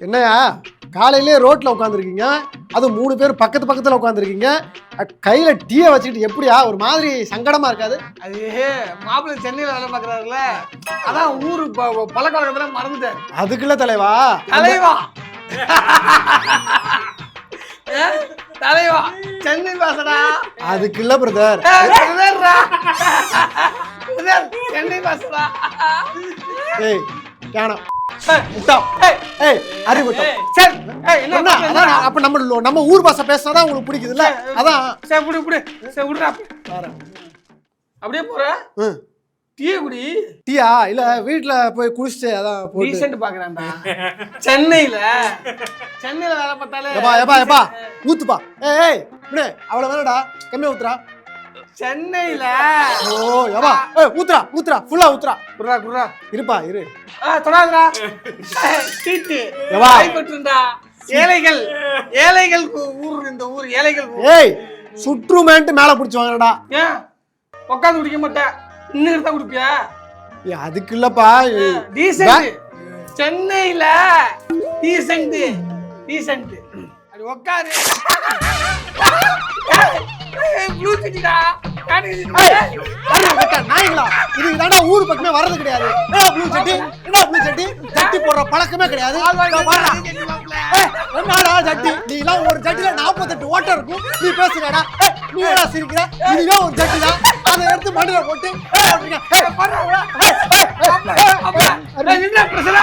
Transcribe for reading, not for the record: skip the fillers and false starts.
என்னையா காலையிலே ரோட்ல உட்காந்துருக்கீங்க, அது 3 பேர் பக்கத்து பக்கத்துல உட்காந்துருக்கீங்க, கையில டீயை வச்சுக்கிட்டு எப்படியா ஒரு மாதிரி சங்கடமா இருக்காது? அது மாப்பிள்ளை சென்னையில வேலை பார்க்கறாருல, அதான் ஊரு பழக்க வழக்கத்துல மறந்துட்டாரு. அதுக்குள்ள தலைவா தலைவா தலைவா சென்னை பாசடா. அதுக்குள்ள பிரதர் சென்னை பாசடா. ஏய் கேனம் முட்டா ஏய் அறிவுட்டம் சரி என்ன அதான் அப்ப நம்ம ஊர் பாஷை பேசினாதான் உங்களுக்கு பிடிக்குதுல்ல, அதான் சரி புடி சரி விடுறா அப்படியே போற. டீ குடி. டீயா இல்ல வீட்டுல போய் குடிச்சிட்டு அதான் ரீசெண்ட் பாக்குறான்டா. சென்னையில வேலை பார்த்தாலே எப்பா எப்பா எப்பா ஊத்துப்பா. ஏய் இப்படி அவ்வளவு வேணடா, கம்மியா ஊத்துறா. சென்னையில ஓ எப்பா ஊத்துறா ஊத்துறா ஃபுல்லா ஊத்துறா. குடுறா இருப்பா இரு. தொடாதடா. சீட்டு எவா கைப்பற்றுண்டா. ஏழைகள் ஊர், இந்த ஊர் ஏழைகள் ஊர். ஏய் சுற்றுமேன்ட்டு மேல பிடிச்சு வாங்கடா. ஏன் உட்காந்து குடிக்க மாட்டேன், இன்னும் தான் குடிப்பியா? அதுக்கு இல்லப்பா டீசென்ட். சென்னையில டீசென்ட் அது உட்காரு. ப்ளூ சிட்டிடா. நாய்களா இதுக்கு தாண்டா ஊர் பக்கமே வர்றது கிடையாது. ப்ளூ சட்டி சட்டி போடுற பழக்கமே கிடையாது. என்னடா சட்டி, நீ எல்லாம் ஒரு சட்டில 48 ஓட்டம் இருக்கும், நீ பேசுறடா. நீ என்ன சிரிக்கிற? இதுவே ஒரு சட்டி தான், அதை எடுத்து மடியில போட்டு என்ன பிரச்சனை?